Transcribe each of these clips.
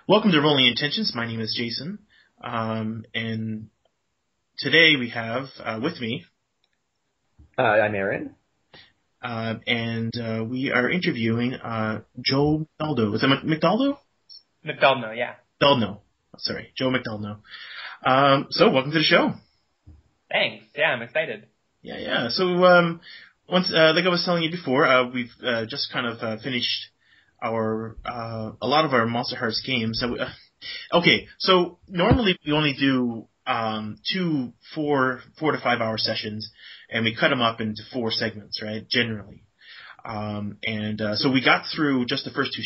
Welcome to Rolling Intentions. My name is Jason, and today we have with me, I'm Aaron. and we are interviewing Joe Mcdaldno. Is it McDaldno? Mcdaldno, yeah. Mcdaldno. Sorry, Joe Mcdaldno. So welcome to the show. Thanks. Yeah, I'm excited. Yeah. So once, like I was telling you before, we've just kind of finished a lot of our Monsterhearts games. Okay, so normally we only do 4 to 5 hour sessions, and we cut them up into 4 segments, right? Generally, so we got through just the first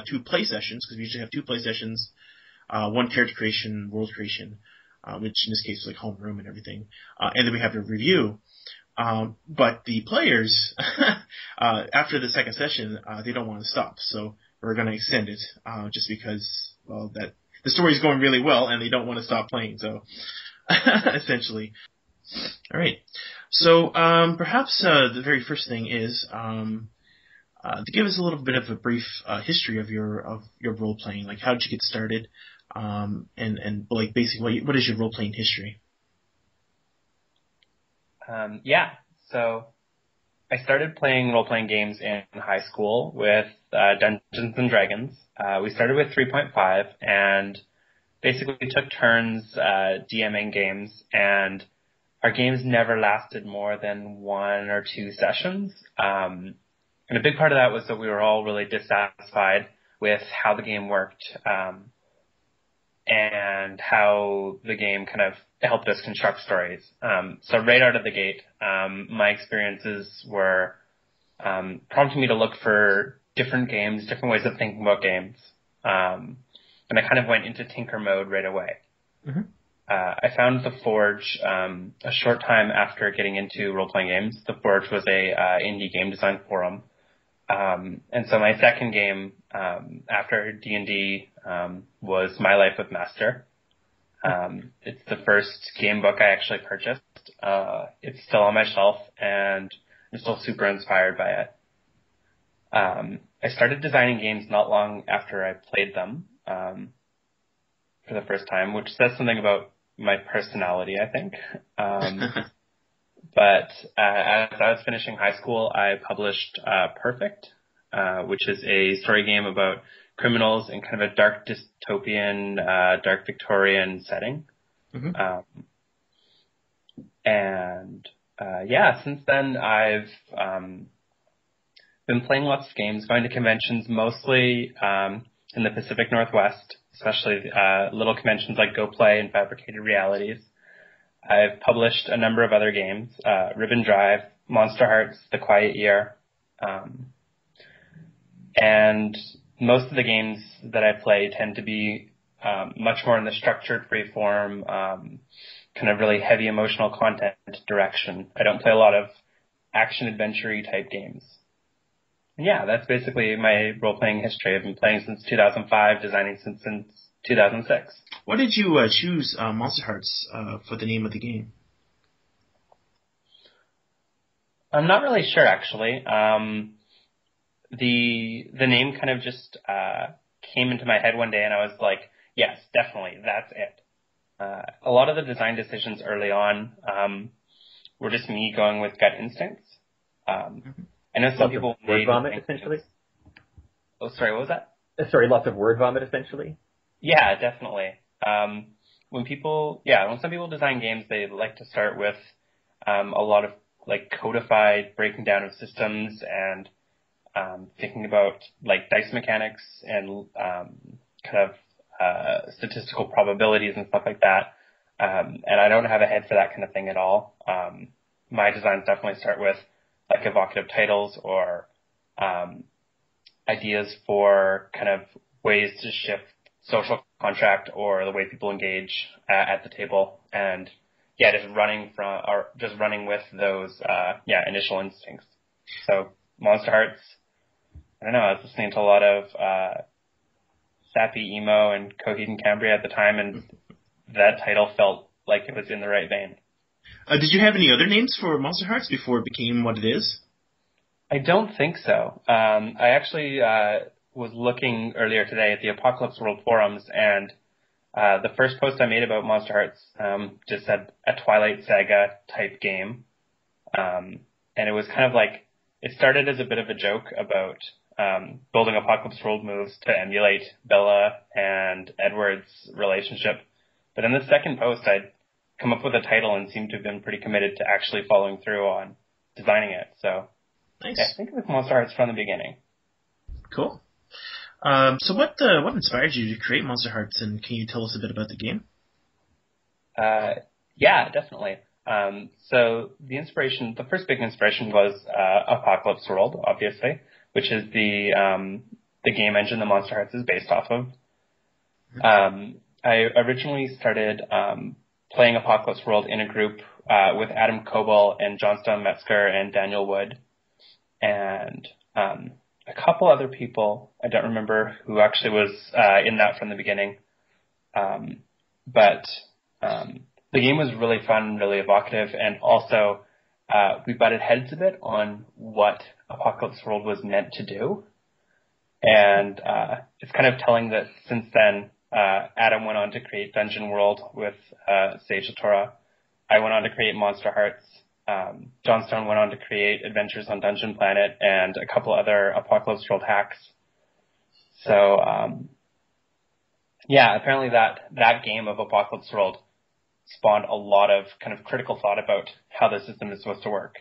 two play sessions, because we usually have 2 play sessions, 1 character creation, world creation, which in this case is like homeroom and everything, and then we have a review. But the players, after the second session, they don't want to stop, so we're going to extend it, just because, well, that the story is going really well and they don't want to stop playing, so, essentially. Alright. So, perhaps, the very first thing is, to give us a little bit of a brief, history of your role-playing. Like, how did you get started? And like, basically, what is your role-playing history? So I started playing role-playing games in high school with Dungeons & Dragons. We started with 3.5 and basically took turns DMing games, and our games never lasted more than 1 or 2 sessions. And a big part of that was that we were all really dissatisfied with how the game worked, and how the game kind of helped us construct stories. So right out of the gate, my experiences were prompting me to look for different games, different ways of thinking about games. And I kind of went into tinker mode right away. Mm-hmm. I found The Forge a short time after getting into role-playing games. The Forge was a indie game design forum. And so my second game after D&D was My Life with Master. It's the first game book I actually purchased. It's still on my shelf, and I'm still super inspired by it. I started designing games not long after I played them for the first time, which says something about my personality, I think. But as I was finishing high school, I published Perfect, which is a story game about criminals in kind of a dark dystopian, dark Victorian setting. Mm-hmm. Since then I've been playing lots of games, going to conventions mostly in the Pacific Northwest, especially little conventions like Go Play and Fabricated Realities. I've published a number of other games, Ribbon Drive, Monsterhearts, The Quiet Year, and most of the games that I play tend to be much more in the structured free-form, kind of really heavy emotional content direction. I don't play a lot of action-adventure-y type games. And yeah, that's basically my role-playing history. I've been playing since 2005, designing since 2006. Why did you choose Monsterhearts for the name of the game? I'm not really sure, actually. The name kind of just came into my head one day, and I was like, yes, definitely, that's it. A lot of the design decisions early on were just me going with gut instincts. I know some people word vomit, essentially. Oh, sorry, what was that? Sorry, lots of word vomit, essentially. Yeah, definitely. When some people design games, they like to start with a lot of like codified breaking down of systems and thinking about like dice mechanics and kind of statistical probabilities and stuff like that. And I don't have a head for that kind of thing at all. My designs definitely start with like evocative titles or ideas for kind of ways to shift social contract or the way people engage at the table, and just running with those initial instincts. So Monsterhearts, I don't know, I was listening to a lot of sappy emo and Coheed and Cambria at the time, and that title felt like it was in the right vein. Did you have any other names for Monsterhearts before it became what it is? I don't think so. I actually was looking earlier today at the Apocalypse World forums, and the first post I made about Monsterhearts just said a Twilight Saga type game. And it was kind of like, it started as a bit of a joke about building Apocalypse World moves to emulate Bella and Edward's relationship. But in the second post, I'd come up with a title and seemed to have been pretty committed to actually following through on designing it. So Nice. yeah, I think it was Monsterhearts from the beginning. Cool. So what inspired you to create Monsterhearts, and can you tell us a bit about the game? Yeah, definitely. So the first big inspiration was Apocalypse World, obviously, which is the game engine that Monsterhearts is based off of. I originally started playing Apocalypse World in a group with Adam Coble and Johnstone Metzger and Daniel Wood, and a couple other people. I don't remember who actually was in that from the beginning. But the game was really fun, really evocative, and also we butted heads a bit on what Apocalypse World was meant to do. And it's kind of telling that since then, Adam went on to create Dungeon World with Sage Latora. I went on to create Monsterhearts. Johnstone went on to create Adventures on Dungeon Planet and a couple other Apocalypse World hacks. So, yeah, apparently that game of Apocalypse World spawned a lot of kind of critical thought about how the system is supposed to work.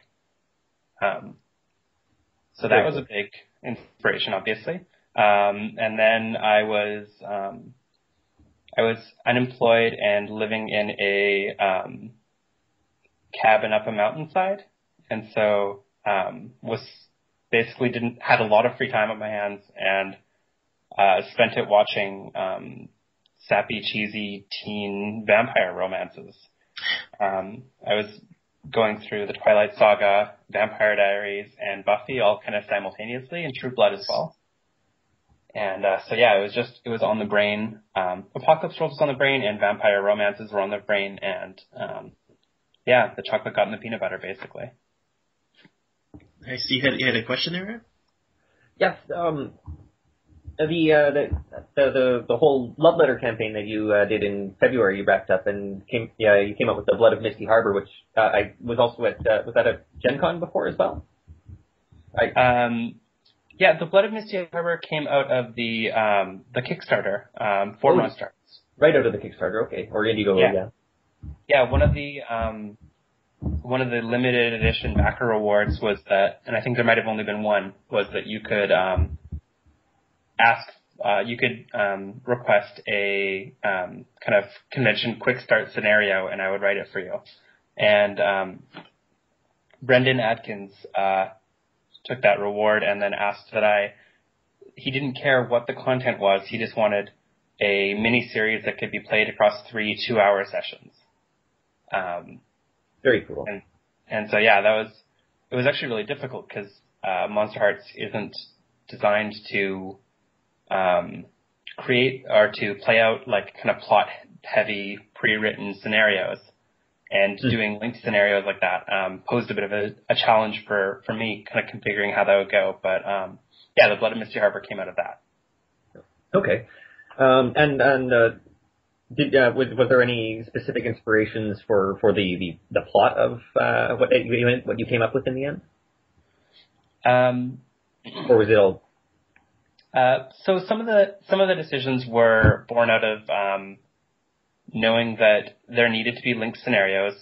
So that was a big inspiration, obviously. And then I was unemployed and living in a cabin up a mountainside, and so had a lot of free time on my hands, and spent it watching sappy, cheesy teen vampire romances. I was going through the Twilight Saga, Vampire Diaries, and Buffy all kind of simultaneously, and True Blood as well. And so yeah, it was on the brain. Apocalypse World was on the brain, and vampire romances were on the brain, and yeah, the chocolate got in the peanut butter, basically. I see you had a question there, Aaron? Yes. The whole love letter campaign that you did in February, you wrapped up, and you came up with the Blood of Misty Harbor, which I was also at. Was that at Gen Con before as well? Yeah, the Blood of Misty Harbor came out of the Kickstarter for Monsterhearts. Right out of the Kickstarter, okay, or Indiegogo, yeah. Yeah, one of the limited edition backer rewards was that, and I think there might have only been one, was that you could request a kind of convention quick start scenario, and I would write it for you. And Brendan Adkins took that reward and then asked that he didn't care what the content was, he just wanted a mini series that could be played across 3 2-hour sessions. Very cool. And so yeah, it was actually really difficult because Monsterhearts isn't designed to create or to play out like kind of plot heavy pre-written scenarios, and doing linked scenarios like that posed a bit of a challenge for me, kind of configuring how that would go. But yeah, the Blood of Misty Harbor came out of that. Okay. Was there any specific inspirations for the plot of what you came up with in the end? Or was it all? So some of the decisions were born out of knowing that there needed to be linked scenarios,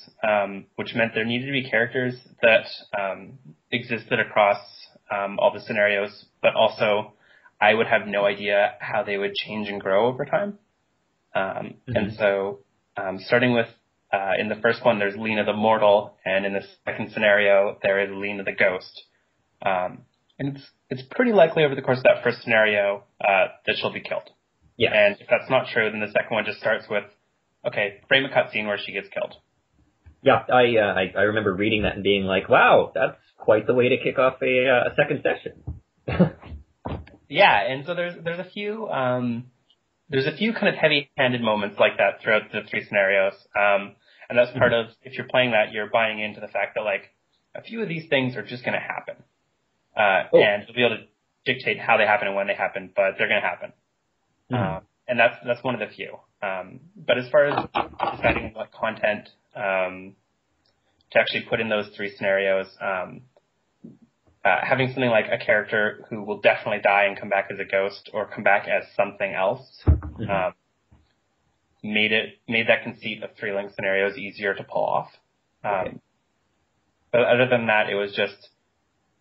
which meant there needed to be characters that existed across all the scenarios, but also I would have no idea how they would change and grow over time. And so starting with in the first one, there's Lena the Mortal, and in the second scenario, there is Lena the Ghost. And it's pretty likely over the course of that first scenario that she'll be killed. Yeah. And if that's not true, then the second one just starts with, okay, frame a cutscene where she gets killed. Yeah, I remember reading that and being like, wow, that's quite the way to kick off a second session. Yeah, and so there's a few kind of heavy-handed moments like that throughout the 3 scenarios. And that's part of, if you're playing that, you're buying into the fact that like a few of these things are just going to happen. And you'll be able to dictate how they happen and when they happen, but they're going to happen. And that's one of the few. But as far as deciding what content to actually put in those 3 scenarios, having something like a character who will definitely die and come back as a ghost or come back as something else made that conceit of 3 link scenarios easier to pull off. But other than that, it was just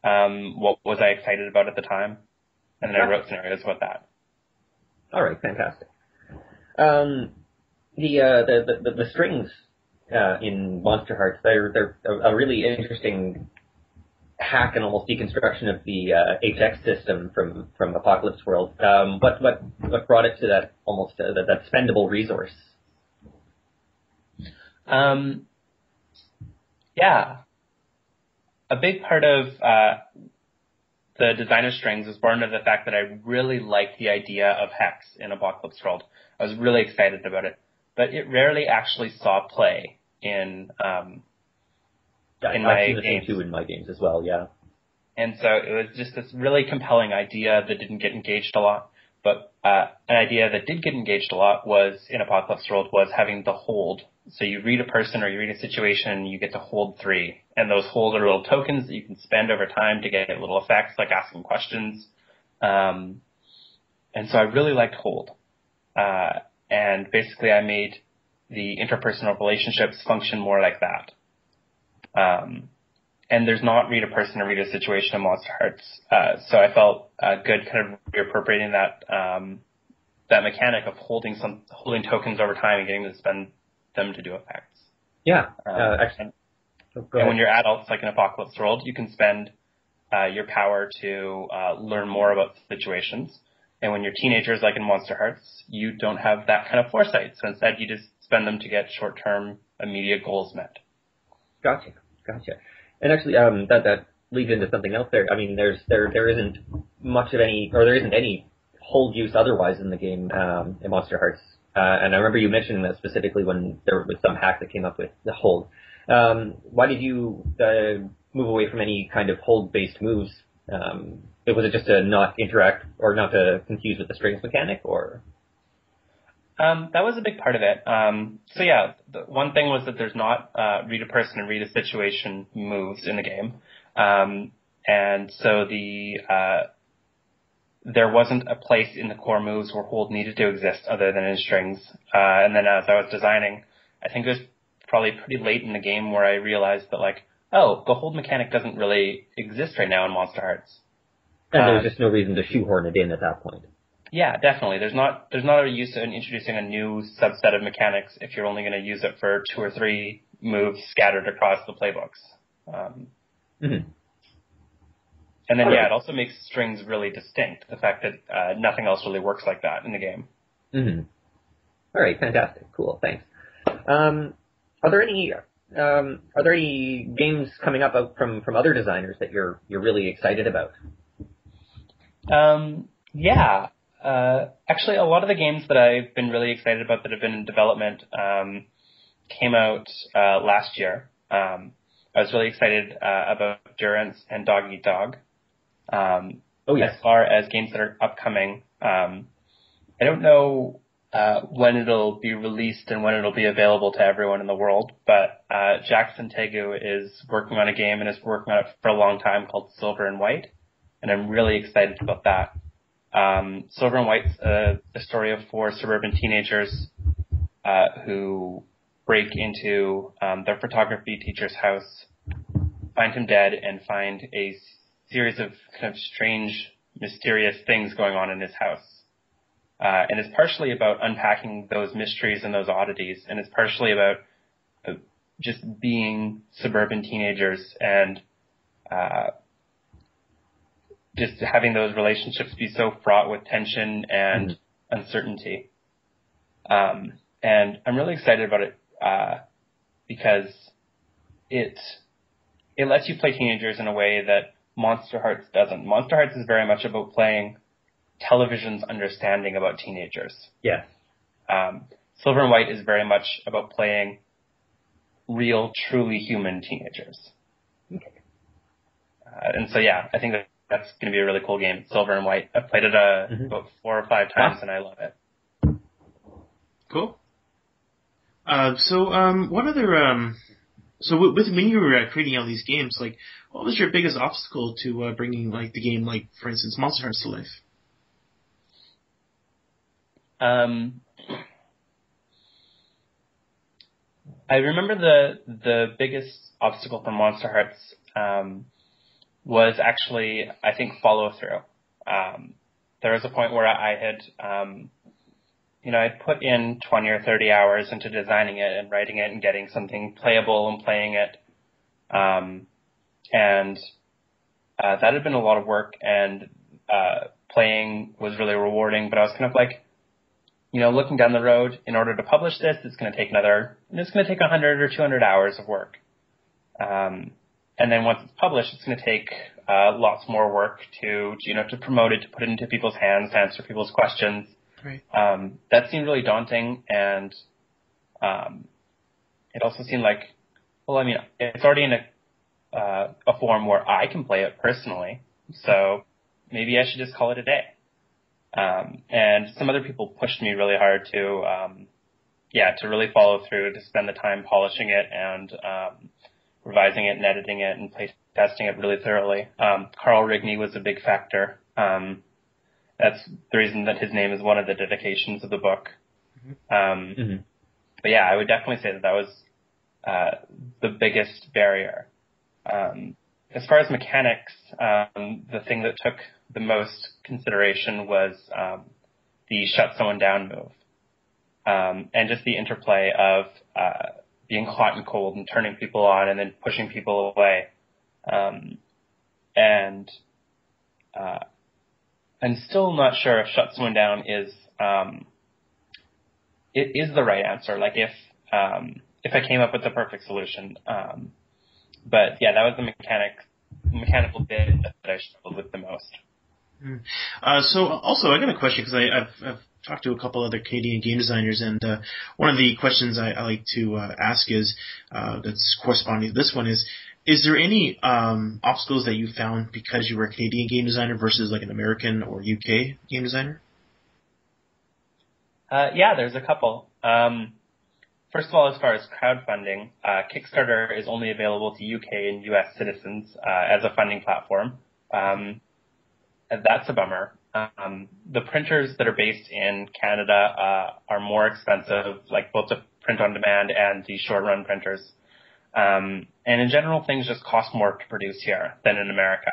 what was I excited about at the time, and then I wrote scenarios about that. All right, fantastic. The strings in Monsterhearts, they're a really interesting hack and almost deconstruction of the HX system from Apocalypse World. What brought it to that almost that spendable resource? Yeah. A big part of the design of strings was born of the fact that I really liked the idea of hex in Apocalypse World. I was really excited about it, but it rarely actually saw play in my games. Too in my games as well, yeah. And so it was just this really compelling idea that didn't get engaged a lot. But an idea that did get engaged a lot was in Apocalypse World was having the hold. So you read a person or you read a situation and you get to hold 3. And those hold are little tokens that you can spend over time to get little effects like asking questions. And so I really liked hold. And basically I made the interpersonal relationships function more like that. And there's not read a person or read a situation in Monsterhearts. So I felt good kind of reappropriating that mechanic of holding tokens over time and getting to spend them to do effects. Yeah. Excellent. And when you're adults, like in Apocalypse World, you can spend your power to learn more about situations. And when you're teenagers, like in Monsterhearts, you don't have that kind of foresight. So instead, you just spend them to get short-term, immediate goals met. Gotcha. And actually, that leads into something else there. I mean, there isn't much of any, or there isn't any hold use otherwise in the game in Monsterhearts. And I remember you mentioning that specifically when there was some hack that came up with the hold. Why did you move away from any kind of hold-based moves? Was it just to not interact or not to confuse with the strings mechanic, or? That was a big part of it. So yeah, the one thing was that there's not read a person and read a situation moves in the game. And so there wasn't a place in the core moves where hold needed to exist other than in strings. And then as I was designing, I think it was probably pretty late in the game where I realized that the hold mechanic doesn't really exist right now in Monsterhearts. And there was just no reason to shoehorn it in at that point. Yeah, definitely. There's not a use in introducing a new subset of mechanics if you're only going to use it for 2 or 3 moves scattered across the playbooks. And then, it also makes strings really distinct. The fact that nothing else really works like that in the game. All right, fantastic, cool, thanks. Are there any games coming up from other designers that you're really excited about? Yeah. Actually, a lot of the games that I've been really excited about that have been in development came out last year. I was really excited about Durance and Dog Eat Dog. As far as games that are upcoming, I don't know when it'll be released and when it'll be available to everyone in the world, but Jackson Tegu is working on a game and has working on it for a long time called Silver and White, and I'm really excited about that. Silver and White's the story of 4 suburban teenagers who break into their photography teacher's house, find him dead, and find a series of kind of strange, mysterious things going on in his house. And it's partially about unpacking those mysteries and those oddities, and it's partially about just being suburban teenagers and just having those relationships be so fraught with tension and uncertainty. And I'm really excited about it because it lets you play teenagers in a way that Monsterhearts doesn't. Monsterhearts is very much about playing television's understanding about teenagers. Yeah. Silver and White is very much about playing real, truly human teenagers. Okay. And so, yeah, I think that's going to be a really cool game. Silver and White. I've played it about 4 or 5 times, and I love it. Cool. What other when you were creating all these games, like, what was your biggest obstacle to bringing like the game, like for instance, Monsterhearts to life? I remember the biggest obstacle for Monsterhearts was actually, I think, follow through. There was a point where I had, I'd put in 20 or 30 hours into designing it and writing it and getting something playable and playing it. That had been a lot of work, and playing was really rewarding, but I was kind of like, looking down the road, in order to publish this, it's going to take 100 or 200 hours of work. And then once it's published, it's going to take lots more work to promote it, to put it into people's hands, to answer people's questions. Right. That seemed really daunting, and it also seemed like, it's already in a form where I can play it personally, so maybe I should just call it a day. And some other people pushed me really hard to really follow through, to spend the time polishing it and revising it and editing it and play testing it really thoroughly. Carl Rigney was a big factor. That's the reason that his name is one of the dedications of the book. But yeah, I would definitely say that was the biggest barrier. As far as mechanics, the thing that took the most consideration was the shut someone down move, and just the interplay of being hot and cold and turning people on and then pushing people away. I'm still not sure if shut someone down is the right answer. Like if I came up with the perfect solution. But yeah, that was the mechanical bit that I struggled with the most. So also, I got a question, because I've talked to a couple other Canadian game designers, and one of the questions I like to ask is that's corresponding to this one is there any obstacles that you found because you were a Canadian game designer versus like an American or UK game designer? Yeah, there's a couple. First of all, as far as crowdfunding, Kickstarter is only available to UK and US citizens as a funding platform. That's a bummer. The printers that are based in Canada are more expensive, like both the print on demand and the short run printers. And in general, things just cost more to produce here than in America.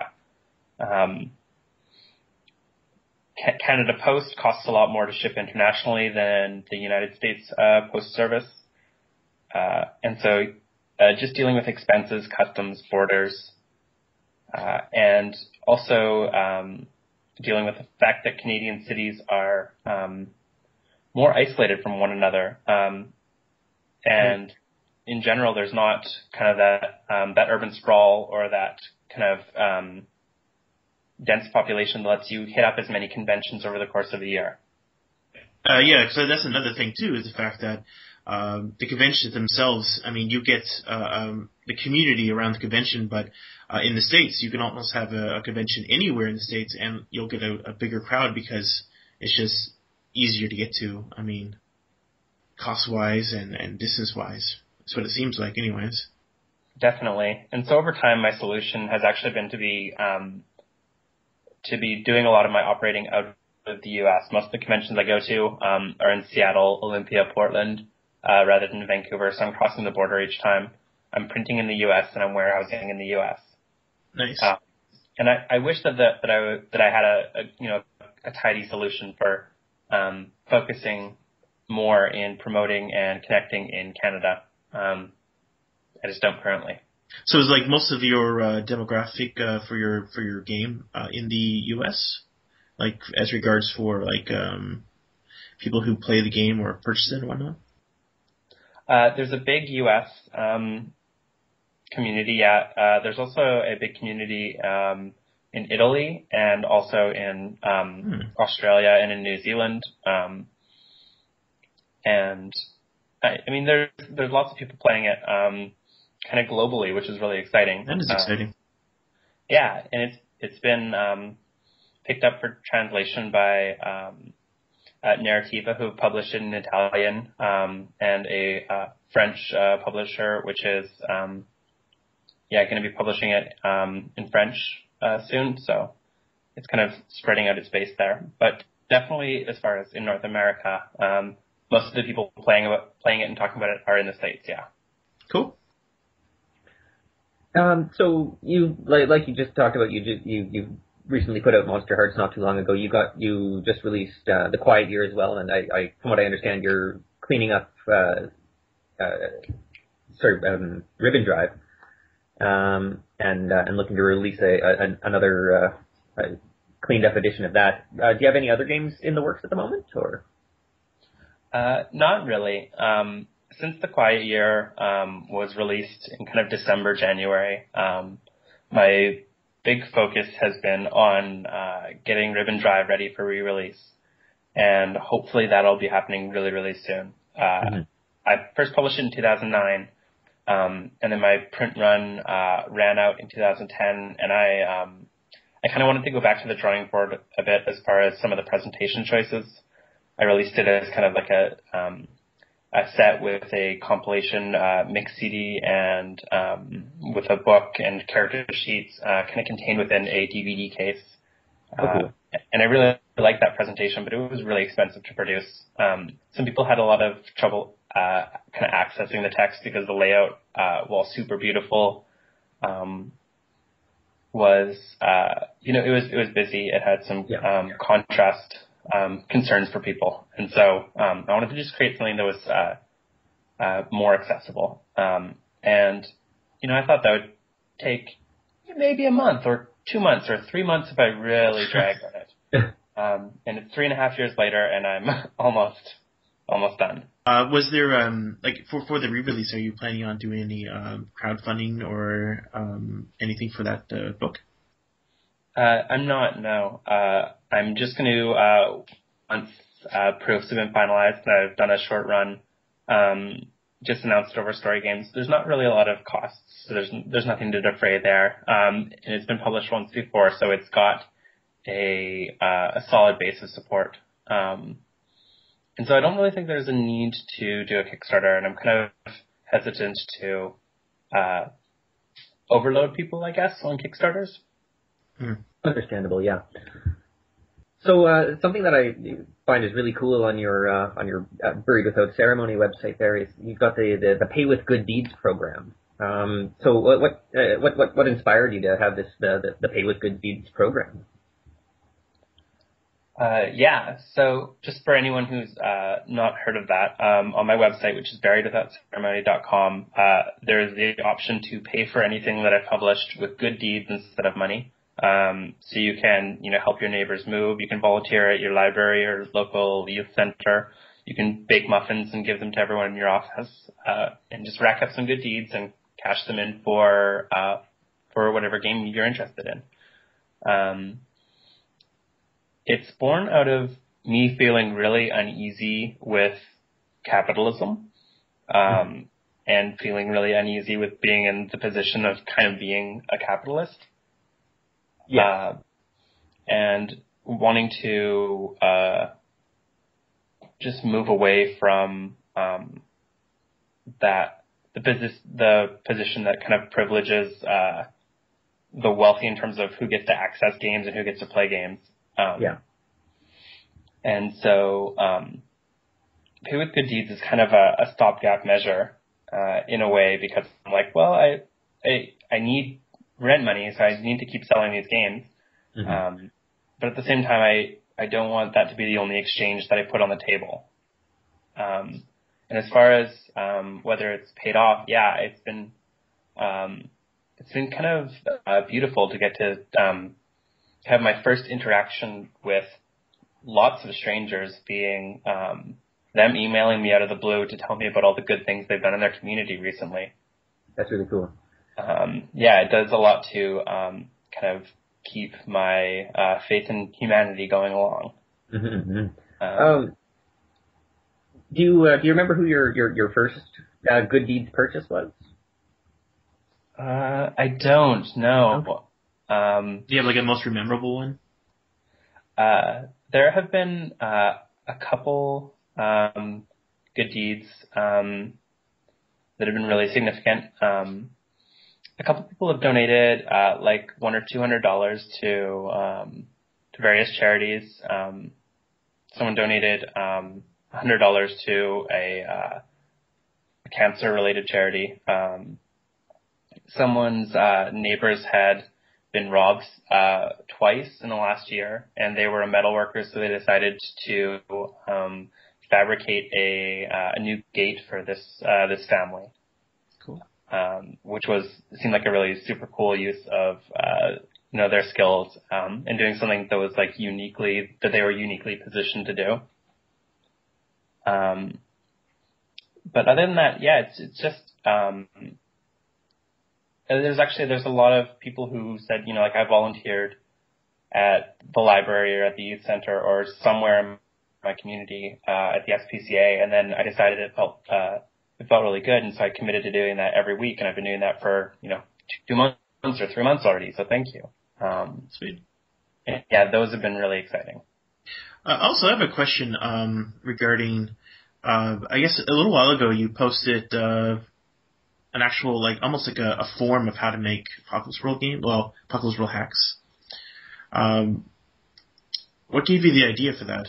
Canada Post costs a lot more to ship internationally than the United States Post Service. And so just dealing with expenses, customs, borders, and also dealing with the fact that Canadian cities are more isolated from one another. And in general, there's not kind of that urban sprawl or that kind of dense population that lets you hit up as many conventions over the course of a year. Yeah, so that's another thing too, is the fact that the conventions themselves, I mean, you get the community around the convention, but in the States, you can almost have a convention anywhere in the States, and you'll get a bigger crowd because it's just easier to get to, I mean, cost-wise and distance-wise. That's what it seems like anyways. Definitely. And so over time, my solution has actually been to be doing a lot of my operating out of the U.S. Most of the conventions I go to are in Seattle, Olympia, Portland, rather than Vancouver, so I'm crossing the border each time. I'm printing in the U.S. and I'm warehousing in the U.S. Nice. And I wish that I had a tidy solution for focusing more in promoting and connecting in Canada. I just don't currently. So is like most of your demographic for your game in the U.S., like as regards for like people who play the game or purchase it and whatnot? There's a big U.S. Community. Yeah, there's also a big community in Italy and also in Australia and in New Zealand. And I mean, there's lots of people playing it kind of globally, which is really exciting. That is exciting. Yeah, and it's been picked up for translation by Narrativa, who published it in Italian, and a French publisher, which is going to be publishing it in French soon. So it's kind of spreading out its base there. But definitely, as far as in North America, most of the people playing it and talking about it are in the States. Yeah. Cool. So you like you just talked about, you recently put out Monsterhearts not too long ago. You just released The Quiet Year as well, and I from what I understand, you're cleaning up Ribbon Drive, and looking to release another cleaned up edition of that. Do you have any other games in the works at the moment, or? Not really. Since The Quiet Year was released in kind of December, January, my big focus has been on getting Ribbon Drive ready for re-release, and hopefully that'll be happening really, really soon. I first published it in 2009, and then my print run ran out in 2010, and I kind of wanted to go back to the drawing board a bit as far as some of the presentation choices. I released it as kind of like a set with a compilation mix CD and with a book and character sheets kind of contained within a DVD case. Cool. And I really liked that presentation, but it was really expensive to produce. Some people had a lot of trouble kind of accessing the text because the layout, while super beautiful, was it was busy. It had some contrast concerns for people, and so I wanted to just create something that was more accessible. And I thought that would take maybe a month or 2 months or 3 months if I really dragged on it. And it's 3.5 years later, and I'm almost done. Was there for the re-release? Are you planning on doing any crowdfunding or anything for that book? I'm not. No. I'm just going to once proofs have been finalized and I've done a short run, just announced it over Story Games. There's not really a lot of costs, so there's nothing to defray there. And it's been published once before, so it's got a solid base of support. And so I don't really think there's a need to do a Kickstarter, and I'm kind of hesitant to overload people, I guess, on Kickstarters. Understandable, yeah. So something that I find is really cool on your Buried Without Ceremony website there is you've got the Pay with Good Deeds program. So what inspired you to have this the Pay with Good Deeds program? So just for anyone who's not heard of that, on my website, which is buriedwithoutceremony.com, there's the option to pay for anything that I published with good deeds instead of money. So you can, help your neighbors move. You can volunteer at your library or local youth center. You can bake muffins and give them to everyone in your office, and just rack up some good deeds and cash them in for whatever game you're interested in. It's born out of me feeling really uneasy with capitalism, and feeling really uneasy with being in the position of kind of being a capitalist. Yeah. And wanting to just move away from the position that kind of privileges the wealthy in terms of who gets to access games and who gets to play games. And so Pay with Good Deeds is kind of a stopgap measure in a way, because I'm like, well, I need rent money, so I need to keep selling these games. Mm-hmm. But at the same time, I don't want that to be the only exchange that I put on the table. And as far as whether it's paid off, it's been kind of beautiful to get to have my first interaction with lots of strangers being them emailing me out of the blue to tell me about all the good things they've done in their community recently. That's really cool. It does a lot to kind of keep my faith in humanity going along. Mm-hmm. Do you remember who your first Good Deeds purchase was? I don't know. Do you have like a most memorable one? There have been a couple good deeds that have been really significant. A couple people have donated like $100 or $200 to various charities. Someone donated $100 to a cancer-related charity. Someone's neighbors had been robbed twice in the last year, and they were a metal worker, so they decided to fabricate a new gate for this family. Cool. Which seemed like a really super cool use of their skills and doing something that was like that they were uniquely positioned to do. But other than that, yeah, it's just there's a lot of people who said, like I volunteered at the library or at the youth center or somewhere in my community at the SPCA, and then I decided it felt really good, and so I committed to doing that every week, and I've been doing that for 2 months or 3 months already. So thank you. Sweet. Yeah, those have been really exciting. Also, I have a question regarding. I guess a little while ago you posted an actual almost like a form of how to make Apocalypse World Apocalypse World hacks. What gave you the idea for that?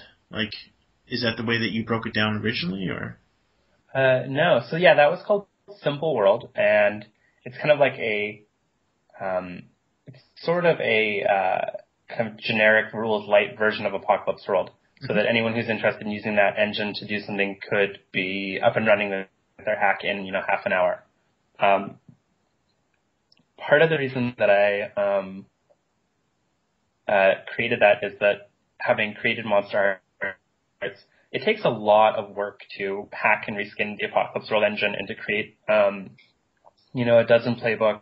Is that the way that you broke it down originally, or? No. So yeah, that was called Simple World, and it's kind of like it's sort of a kind of generic rules light version of Apocalypse World, so that anyone who's interested in using that engine to do something could be up and running with their hack in half an hour. Part of the reason that I created that is that having created Monsterhearts, it takes a lot of work to hack and reskin the Apocalypse World engine and to create, a dozen playbooks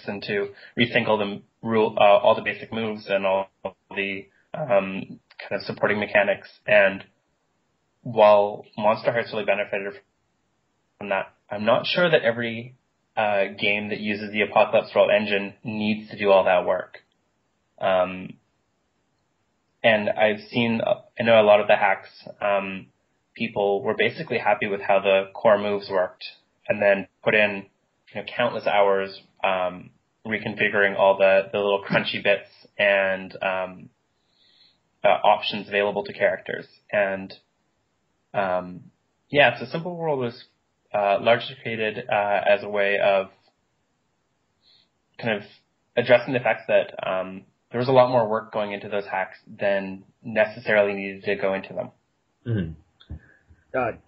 and to rethink all the basic moves and all the kind of supporting mechanics. And while Monsterhearts really benefited from that, I'm not sure that every game that uses the Apocalypse World engine needs to do all that work. And I know a lot of the hacks, people were basically happy with how the core moves worked, and then put in, countless hours, reconfiguring all the little crunchy bits and, options available to characters. And, so Simple World was, largely created, as a way of kind of addressing the fact that, there was a lot more work going into those hacks than necessarily needed to go into them. Mm-hmm.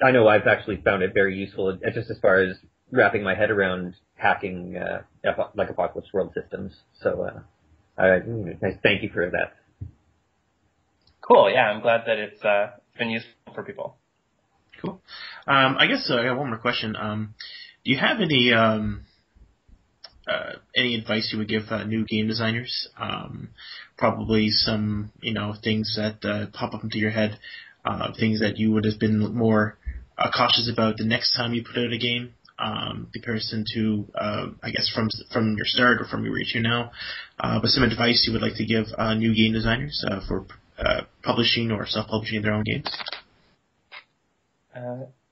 I know I've actually found it very useful, just as far as wrapping my head around hacking like Apocalypse World systems. So thank you for that. Cool. Yeah, I'm glad that it's been useful for people. Cool. I guess I got one more question. Do you have any advice you would give new game designers? Probably some, things that pop up into your head, things that you would have been more cautious about the next time you put out a game, comparison to, I guess, from your start or from where you're now. But some advice you would like to give new game designers for publishing or self-publishing their own games?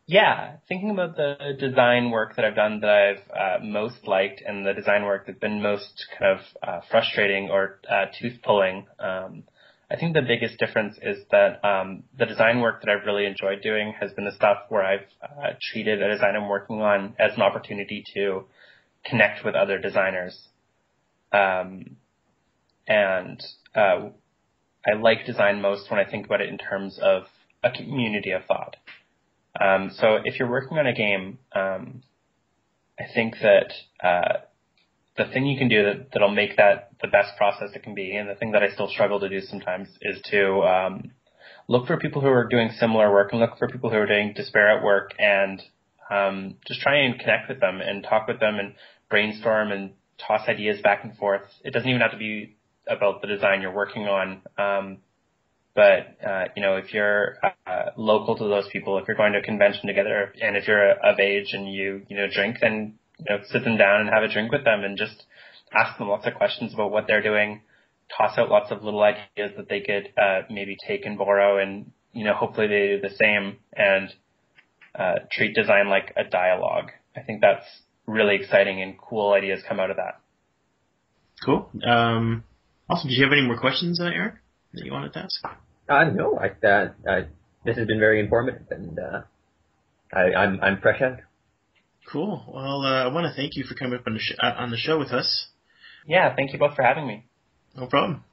Yeah, thinking about the design work that I've done that I've most liked, and the design work that's been most kind of frustrating or tooth-pulling, I think the biggest difference is that the design work that I've really enjoyed doing has been the stuff where I've treated a design I'm working on as an opportunity to connect with other designers. And I like design most when I think about it in terms of a community of thought. So if you're working on a game, I think that the thing you can do that'll make that the best process it can be, and the thing that I still struggle to do sometimes, is to look for people who are doing similar work and look for people who are doing disparate work, and just try and connect with them and talk with them and brainstorm and toss ideas back and forth. It doesn't even have to be about the design you're working on. But if you're local to those people, if you're going to a convention together, and if you're of age and you drink, then sit them down and have a drink with them and just ask them lots of questions about what they're doing, toss out lots of little ideas that they could maybe take and borrow, and hopefully they do the same, and treat design like a dialogue. I think that's really exciting, and cool ideas come out of that. Cool. Also, did you have any more questions, Aaron, that you wanted to ask? No. This has been very informative, and I'm fresh out. Cool. Well, I want to thank you for coming up on the show with us. Yeah, thank you both for having me. No problem.